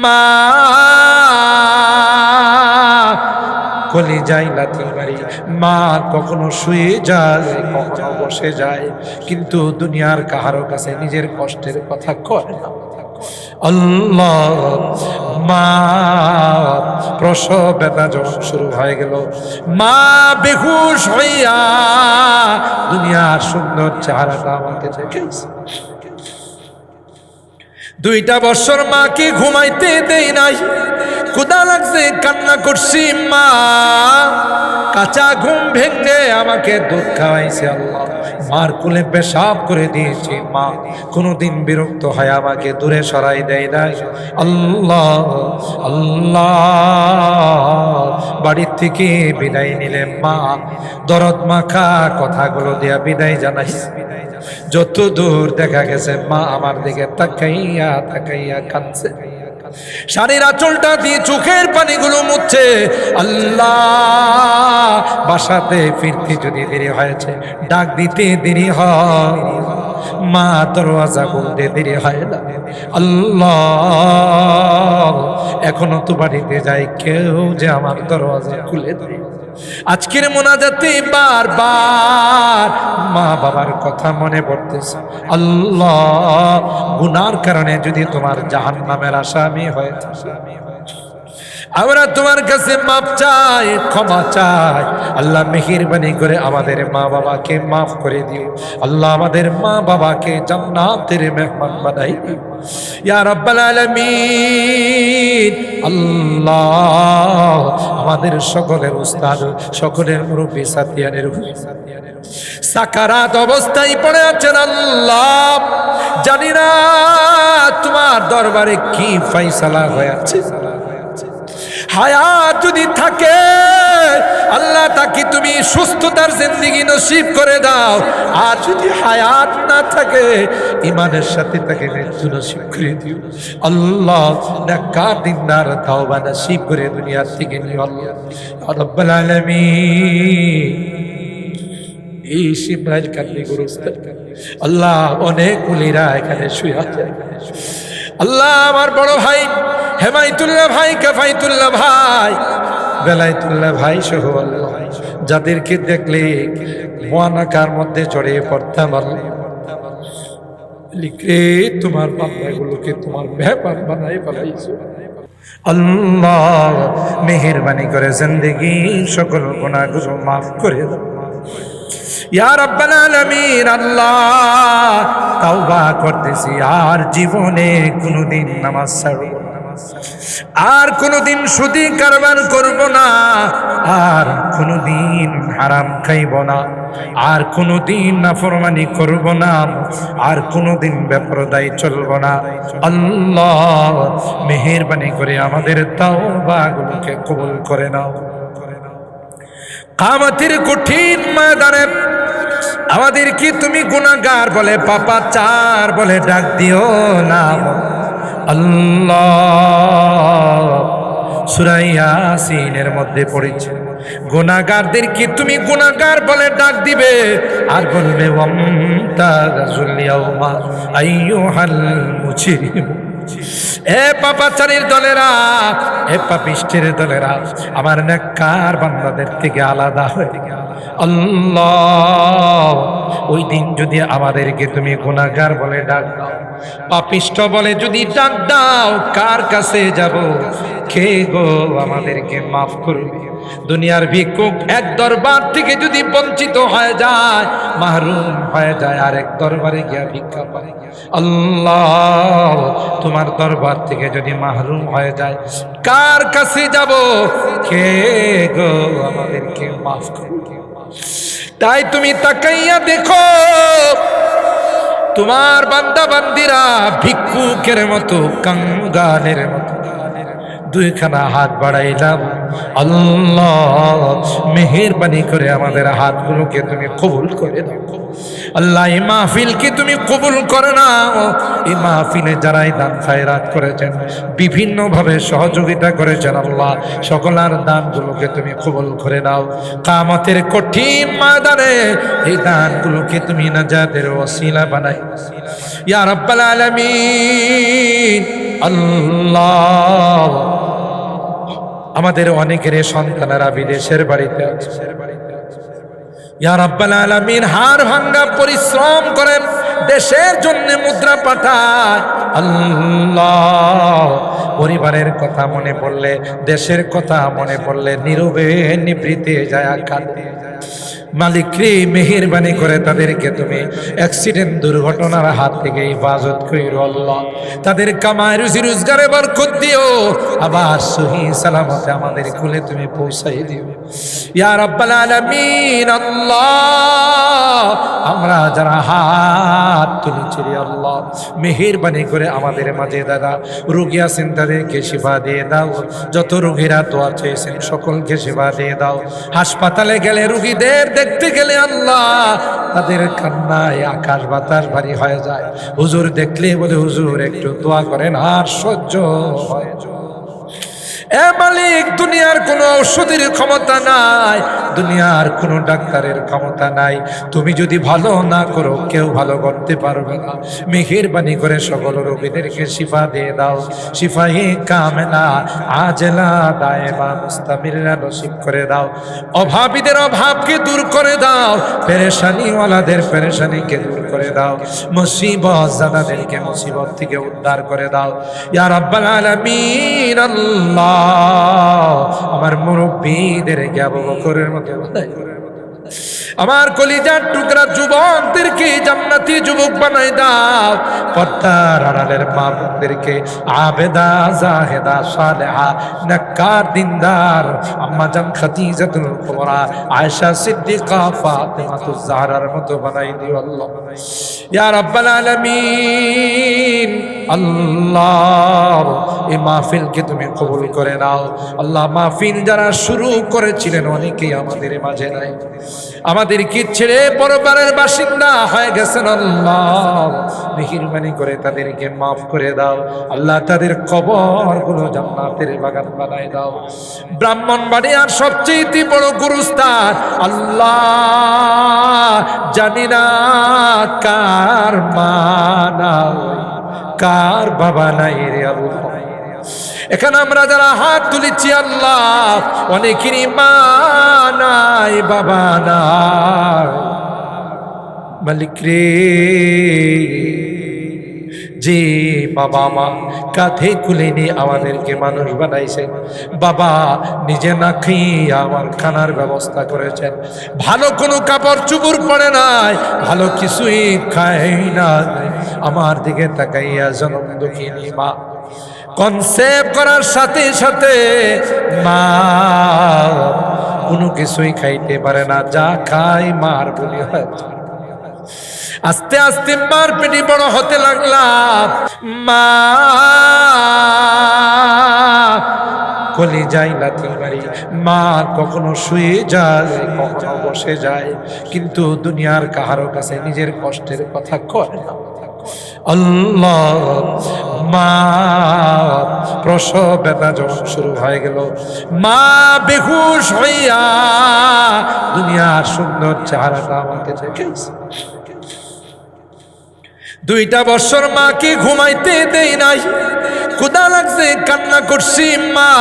মা কলিজায় লাথি মারি। মা কখনো শুয়ে যায়, কখনো বসে যায়, কিন্তু দুনিয়ার কাহারো কাছে নিজের কষ্টের কথা কয় না। আল্লাহ, মা প্রসব ব্যথা যখন শুরু হয়ে গেল, মা বেহুশ হইয়া দুনিয়ার সুন্দর চেহারাটা আমাকে দেখেছে। 2টা বছর মাকে ঘুমাইতে দেই নাই, ক্ষুধা লাগছে, কান্না করছি, মা কাঁচা ঘুম ভেঙে আমাকে দুধ খাওয়াইছে। আল্লাহ, মার কোলে পেশাব করে দিয়েছি, মা কোনোদিন বিরক্ত হয় আমাকে দূরে সরাই দেয় নাই। আল্লাহ আল্লাহ, বাড়ির থেকে বিদায় নিলে মা দরদ মাখা কথাগুলো দিয়া বিদায় জানাইছে। যত দূর দেখা গেছে মা আমার দিকে তাকাইয়া তাকাইয়া কাঁদছে, শাড়ির আঁচলটা দিয়ে চোখের পানিগুলো মুছছে। আল্লাহ, বাসাতে ফিরতে যদি দেরি হয়েছে, ডাক দিতে দেরি হয়, মা দরওয়াজা খুলতে দেরি হয় না। আল্লাহ, এখনো তো বাড়িতে যাই, কেউ যে আমার দরওয়াজা খুলে দেয়। আজকের মোনাজাতে বারবার মা বাবার কথা মনে পড়তেছে। আল্লাহ, গুনার কারণে যদি তোমার জাহান্নামের আসামি হয়ে থাকে, আমরা তোমার কাছে মাপ চাই, ক্ষমা চাই। আল্লাহ, মেহেরবানি করে আমাদের মা বাবাকে মাফ করে দিও। আল্লাহ, আমাদের মা বাবাকে জান্নাতের মেহমান বানাই দিও ইয়া রাব্বাল আলামিন। আল্লাহ, আমাদের সকলের উস্তাদ, সকলের মুরব্বী সাথিয়ানের সাকারাত অবস্থায় পড়ে আছেন। আল্লাহ, জানি না তোমার দরবারে কি ফয়সালা হয়েছে। হায়াত যদি থাকে আল্লাহ, তাকে তুমি সুস্থতার জিন্দেগি নসিব করে দাও। আর যদি হায়াত না থাকে, ইমানের সাথে তাকে মৃত্যু নসিব করে দিও। আল্লাহ, নেককার দিনদার তাওবা নসিব করে দুনিয়া থেকে নিও। আল্লাহ রাব্বুল আলামিন, এই শিবরাজ কান্দি গুরুস্ত আল্লাহ, অনেক ওলিরা এখানে শুয়ে আছে। আল্লাহ, আমার বড় ভাই হেমায়েতুল্লাহ ভাই, কাফায়েতুল্লাহ ভাই, বেলায়েতুল্লাহ ভাই সহ আল্লাহ, যাদেরকে দেখলে মুআনাকার মধ্যে জড়িয়ে পড়তাম, আল্লাহ লিখে তোমার বান্দাগুলোকে তোমার মেহমান বানাই ফেলাইছো। আল্লাহ, মেহেরবানি করে জিন্দেগি সকল গুনাহগুলো মাফ করে দাও ইয়া রাব্বাল আলামিন। আল্লাহ, তাওবা করতেছি, আর জীবনে কোনোদিন নামাজ ছাড়ব না, আর কোনোদিন সুদি কারবার করব না, আর কোনোদিন হারাম খাইব না, আর কোনোদিন নাফরমানি করব না, আর কোনোদিন বেপরদায় চলব না। আল্লাহ, মেহেরবানি করে আমাদের তাওবাগুলোকে কবুল করে নাও। কিয়ামতের কঠিন ময়দানে আমাদেরকে তুমি গুনাহগার বলে, পাপাচার বলে ডাক দিও না। আল্লাহ, সূরা ইয়াসিনের মধ্যে পড়েছে, গুনাহগারদেরকে তুমি গুনাহগার বলে ডাক দিবে, আর বলবে ওয়ামতাযাল ইয়াউমা আইয়ুহাল মুজরিম। এ পাপাচারীর দলেরা, এ পাপিষ্ঠের দলেরা, আমার নেককার বান্দাদের থেকে আলাদা হয়ে আল্লাহ, ওই দিন যদি আমাদেরকে তুমি গুনাহগার বলে ডাক দাও, পাপিষ্ঠ বলে যদি ডাক দাও, কার কাছে যাব? কে গো আমাদেরকে মাফ করবে? দুনিয়ার ভিক্ষুক এক দরবার থেকে যদি বঞ্চিত হয়ে যায়, মাহরুম হয়ে যায়, আরেক দরবারে গিয়া ভিক্ষা পায়। আল্লাহ, তোমার দরবার থেকে যদি মাহরুম হয়ে যায়, কার কাছে যাব? কে গো আমাদেরকে মাফ করবে? তাই তুমি তাকাইয়া দেখো, তোমার বান্দা বান্দিরা ভিক্ষুকের মতো, কাঙ্গালের মতো দুইখানা হাত বাড়াইলাম। আল্লাহ, মেহেরবানি করে আমাদের হাতগুলোকে তুমি কবুল করে দাও। আল্লাহ, এই মাহফিলকে তুমি কবুল করে নাও। এই মাহফিলে যারাই দান খায়রাত করেছেন, বিভিন্নভাবে সহযোগিতা করেছেন, আল্লাহ সকলার দানগুলোকে তুমি কবুল করে নাও। কিয়ামতের কঠিন ময়দানে এই দানগুলোকে তুমি নাজাতের ওসিলা বানাই ইয়া রাব্বাল আলামিন। আল্লাহ, আল্লাহ আমাদের অনেকের সন্তানেরা বিদেশের বাড়িতে আছে, ইয়া রাব্বাল আলামিন হাড় ভাঙ্গা পরিশ্রম করেন, দেশের জন্য মুদ্রা পাঠায়। আল্লাহ পরিবারের কথা মনে পড়লে, দেশের কথা মনে পড়লে নীরবে নিভৃতে যায় কাঁদে। মালিক রে মেহেরবানি করে তাদেরকে তুমি অ্যাক্সিডেন্ট দুর্ঘটনার হাত থেকে হেফাজত কইরো আল্লাহ। তাদের কামাই রুজি রোজগারে বরকত দিও, আবার সহি সালামতে আমাদের কুলে তুমি পৌঁছাই দিও ইয়া রাব্বাল আলামিন। আল্লাহ আমরা যারা হাত তুলেছি আল্লাহ মেহেরবানি করে আমাদের মাঝে দাদা রোগী আছেন তাদেরকে শিফা দিয়ে দাও, যত রোগীরা দোয়া চেয়েছেন সকলকে শিফা দিয়ে দাও। হাসপাতালে গেলে রোগীদের দেখতে গেলে আল্লাহ তাদের কান্নায় আকাশ বাতাস ভারী হয়ে যায়। হুজুর দেখলে বলে হুজুর একটু দোয়া করেন, আর সহ্য হয়। এ মালিক দুনিয়ার কোনো ঔষধের ক্ষমতা নাই, দুনিয়ার কোনো ডাক্তারের ক্ষমতা নাই, তুমি যদি ভালো না করো কেউ ভালো করতে পারবে না। মেহেরবানি করে সকল রোগীদেরকে শিফা দিয়ে দাও, শিফায়ে কামেলা আজলা দায়েমা মুস্তামিররা নসিব করে দাও। অভাবীদের অভাবকে দূর করে দাও, পেরেশানিওয়ালাদের পেরেশানিকে দূর করে দাও, মুসিবত জানাদেরকে মুসিবত থেকে উদ্ধার করে দাও ইয়া রাব্বাল আলামিন। আল্লাহ আমার মুরব্বীদেরকে আবু বকরের মতো বানাই, আমার কলিজার টুকরা যুবকদেরকে জান্নাতি যুবক বানাই দাও। পর্দার আড়ালের মা বোনদেরকে আবেদা জাহেদা সালেহা নেককার দিনদার আম্মা জান খাদিজাতুল কুবরা আয়েশা সিদ্দিকা ফাতিমাতুজ জাহরার মতো বানাই দিও আল্লাহ ইয়া রাব্বাল আলামিন। আল্লাহ এই মাহফিলকে তুমি কবুল করে নাও আল্লাহ। মাহফিল যারা শুরু করেছিলেন অনেকেই আমাদের মাঝে নাই, আমাদেরকে ছেড়ে পরবারের বাসিন্দা হয়ে গেছেন আল্লাহ। মেহেরবানি করে তাদেরকে মাফ করে দাও আল্লাহ, তাদের কবরগুলো জান্নাতের বাগান বানায় দাও। ব্রাহ্মণবাড়িয়ার সবচেয়ে বড় গুরুস্থান আল্লাহ, জানি না কার মা নাই কার বাবা নাই রে আল্লাহ। এখানে আমরা যারা হাত তুলেছি আল্লাহ অনেকেরই মা নাই বাবা নাই। মালিক রে যে বাবা মা কাঁধে কুলে নিয়ে আমাদেরকে মানুষ বানাইছেন, বাবা নিজে না খেয়ে আমার খানার ব্যবস্থা করেছেন, ভালো কোনো কাপড় চুপুর পড়ে নাই, ভালো কিছুই খাই না, আমার দিকে তাকাইয়া জনম দুঃখিনী মা কনসেপ্ট করার সাথে সাথে মা কোনো কিছুই খাইতে পারে না, যা খাই মার বলি হয়। আস্তে আস্তে মার পেটে বড় হতে লাগলাম, মা কলি যাই লাথি মারি, মা কখনো শুয়ে যায় কখনো বসে যায়, কিন্তু দুনিয়ার কাহারো কাছে নিজের কষ্টের কথা কয় না। আল্লাহ মা প্রসব ব্যথা যখন শুরু হয়ে গেল, মা বেহুশ হইয়া দুনিয়ার সুন্দর চেহারাটা আমাকে দেখেছে। 2টা বছর মাকে ঘুমাইতে দেই নাই, ক্ষুধা লাগছে কান্না করছি, মা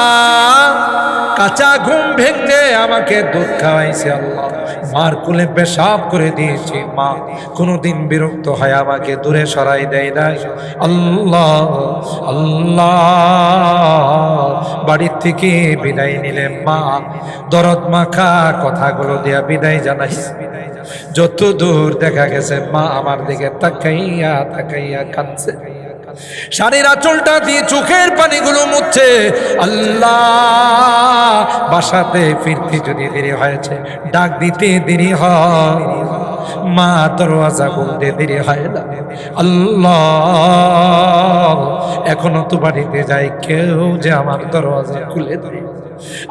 কাঁচা ঘুম ভেঙে আমাকে দুধ খাওয়াইছে আল্লাহ, মার কোলে পেশাব করে দিয়েছি, মা কোনোদিন বিরক্ত হয় আমাকে দূরে সরাই দেয় নাই। আল্লাহ আল্লাহ বাড়ির থেকে বিদায় নিলে মা দরদ মাখা কথাগুলো দিয়া বিদায় জানাইছে। যত দূর দেখা গেছে মা আমার দিকে তাকাইয়া তাকাইয়া কাঁদছে, শাড়ির আঁচলটা দিয়ে চোখের পানিগুলো মুছছে। আল্লাহ বাসাতে ফিরতে যদি দেরি হয়েছে, ডাক দিতে দেরি হয়, মা দরওয়াজা খুলতে দেরি হয় না। আল্লাহ এখনো তো বাড়িতে যাই, কেউ যে আমার দরওয়াজা খুলে দেয়।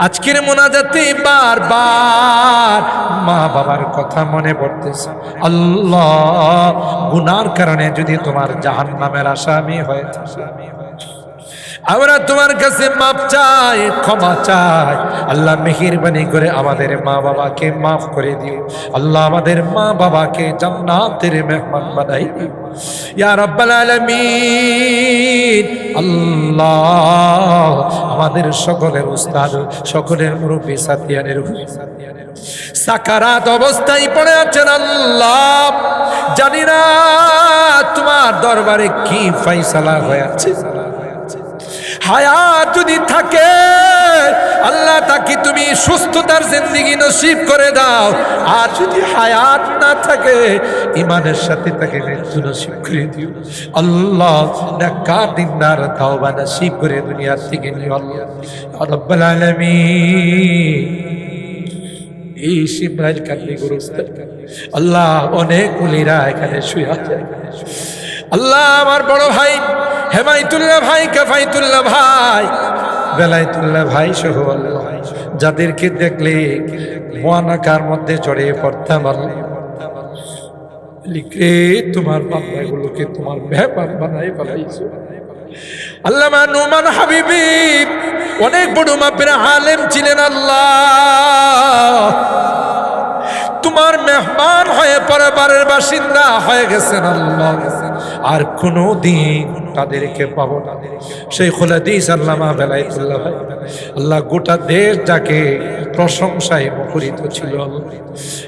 আজকের মোনাজাতে বারবার মা বাবার কথা মনে পড়তেছে। আল্লাহ গুনার কারণে যদি তোমার জাহান্নামের আসামি হয়ে আমরা তোমার কাছে মাপ চাই, ক্ষমা চাই। আল্লাহ মেহেরবানি করে আমাদের মা বাবাকে মাফ করে দিও আল্লাহ, আমাদের মা বাবাকে জান্নাতের মেহমান বানাই দিও ইয়া রাব্বাল আলামিন। আল্লাহ আমাদের সকলের উস্তাদ, সকলের মুরব্বী সাতিয়ানের সাকারাত অবস্থায় পড়ে আছেন। আল্লাহ জানি না তোমার দরবারে কি ফয়সালা হয়েছে। হায়াত যদি থাকে আল্লাহ তাকে তুমি সুস্থতার জিন্দেগি নসিব করে দাও, আর যদি হায়াত না থাকে ইমানের সাথে তাকে মৃত্যু নসিব করে দিও। আল্লাহ নেককার দিনদার তাওবা নসিব করে দুনিয়া থেকে নিও আল্লাহ রাব্বুল আলামিন। এই শিমরাইল কান্দি গুরুস্তান আল্লাহ অনেক ওলিরা এখানে শুয়ে আছে। আল্লাহ আমার বড় ভাই হেমায়েতুল্লাহ ভাই, কাফায়েতুল্লাহ ভাই, বেলায়েতুল্লাহ ভাই সহ আল্লাহ যাদেরকে দেখলে মুআনাকার মধ্যে জড়িয়ে পড়তাম, লিখে তোমার বান্দাগুলোকে তোমার মেহমান বানাই ফেলাইছো। আল্লামা নোমান হাবিবি অনেক বড় মাপের আলেম ছিলেন। আল্লাহ তোমার মেহমান হয়ে পরিবারের বাসিন্দা হয়ে গেছেন। আল্লাহ আর কোনো দিন তাদেরকে পাবো না। শাইখুল হাদিস আল্লামা বেলায়েতুল্লাহ ভাই আল্লাহ গোটা দেশ যাকে প্রশংসায় মুখরিত ছিল।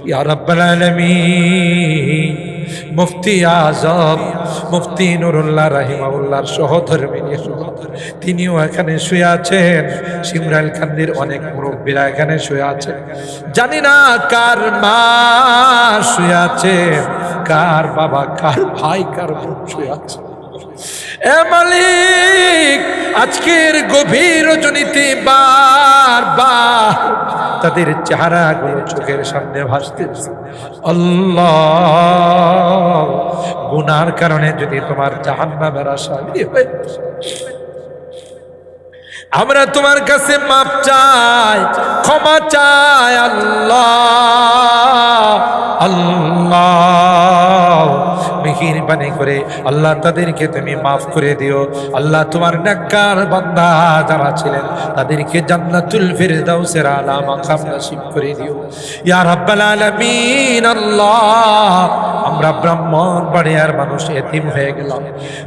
ইয়া রাব্বাল আলামিন মুফতি আজম মুফতি নুরুল্লাহ রাহিমাহুল্লাহর সহধর্মিনী তিনিও এখানে শুয়ে আছেন। শিমরাইল কান্দির অনেক মুরব্বীরা এখানে শুয়ে আছেন। জানি না কার মা শুয়ে আছে, কার বাবা, কার ভাই, কার বোন শুয়ে আছে। এ মালিক আজকের গভীর রজনীতে বারবার তাদের চেহারাগুলো চোখের সামনে ভাসতেছে। আল্লাহ গুনার কারণে যদি তোমার জাহান্নামের আসামি হয়, আমরা তোমার কাছে মাপ চাই, ক্ষমা চাই। আল্লাহ আল্লাহ মেহেরবানি করে আল্লাহ তাদেরকে তুমি মাফ করে দিও। আল্লাহ তোমার নেককার বান্দা যারা ছিলেন তাদেরকে জান্নাতুল ফিরদাউসের আলা মাকাম নসিব করে দিও ইয়া রাব্বাল আলামিন। আল্লাহ আমরা ব্রাহ্মণবাড়িয়ার মানুষ এতিম হয়ে গেলাম,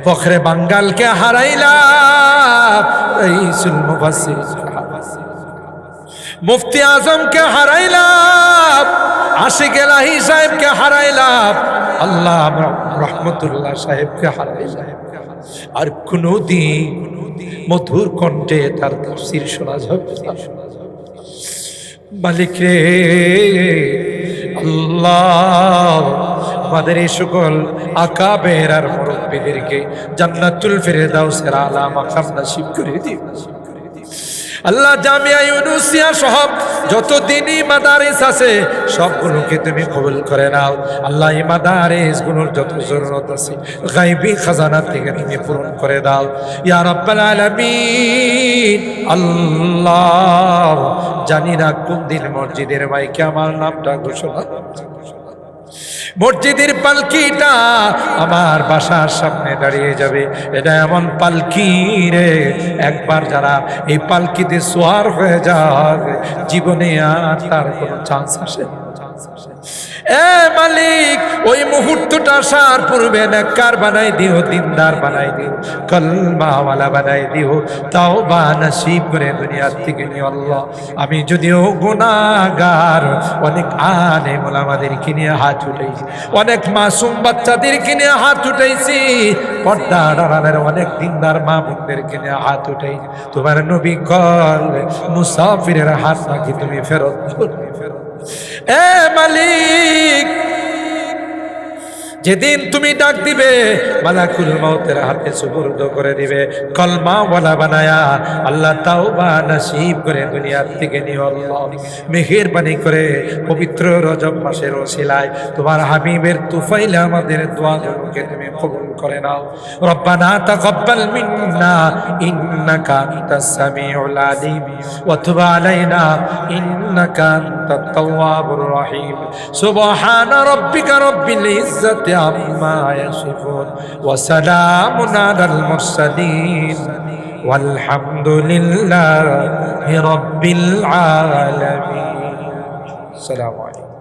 ফখরে বাঙ্গালকে হারাইলাম, রাইসুল মুফাসসিরিন মুফতি আজমকে হারাইলাম, আশিক এলাহি সাহেবকে হারাইলাম, আল্লাহ রহমতুল্লাহ সাহেবকে হারাইলাম। আর কোনদিন মধুর কণ্ঠে তার তাফসীর শোনা যাবে না। মালিক রে আল্লাহ আমাদের এই সকল আকাবের আর মুরব্বীদেরকে জান্নাতুল ফিরদাউসের আলা মাকাম নসিব করে দিও। আল্লাহ জামিয়া ইউনুসিয়া সহ যত দ্বীনি মাদারিস আছে সবগুলোকে তুমি কবুল করে নাও। আল্লাহ এই মাদারিসগুলোর যত জরুরত আছে গায়বী খাজানা থেকে তুমি পূরণ করে দাও ইয়া রাব্বাল আলামিন। আল্লাহ জানি না কোন দিন মসজিদের মাইকে আমার নামটা ঘোষণা, মসজিদের পালকিটা আমার বাসার সামনে দাঁড়িয়ে যাবে। এটা এমন পালকি রে, একবার যারা এই পালকিতে সোয়ার হয়ে যায় জীবনে আর তার কোনো চান্স আসে। এ মালিক ওই মুহূর্তটা আসার পূর্বে নেককার বানাই দিও, দিনদার বানাই দিও, কলমাওয়ালা বানাই দিও, তাওবা নসিব করে দুনিয়ার থেকে নিও। আল্লাহ আমি যদিও গুনাহগার, অনেক আলেম ওলামাদেরকে নিয়ে হাত উঠাইছি, অনেক মাসুম বাচ্চাদেরকে নিয়ে হাত উঠাইছি, পর্দা আড়ালের অনেক দিনদার মা বোনদেরকে নিয়ে হাত উঠাইছি। তোমার নবী কল মুসাফিরের হাত নাকি তুমি ফেরত এ মালিক, যেদিন তুমি ডাক দিবে মালাকুল মউতের হাতে সুপুর্দ করে দিবে, কলমা ওয়ালা বানায়া আল্লাহ তাওবা নসিব করে দুনিয়ার থেকে নিও। আল্লাহ মেহেরবানি করে পবিত্র রজব মাসের ওসিলায় তোমার হাবিবের তুফাইলে আমাদের দোয়াগুলোকে তুমি কবুল করে নাও। রব্বানা তাকাব্বাল মিন্না ইন্নাকা আনতাস সামিউল আলিম ওয়া তুব আলাইনা ইন্নাকা আনতাত তাওয়াবুর রহিম। সুবহানা রাব্বিকা রাব্বিল ইজ্জাতি আম্মা ইয়াসিফুন ওয়া সালামুন আলাল মুরসালিন ওয়ালহামদুলিল্লাহি রাব্বিল আলামিন। আসসালামু আলাইকুম।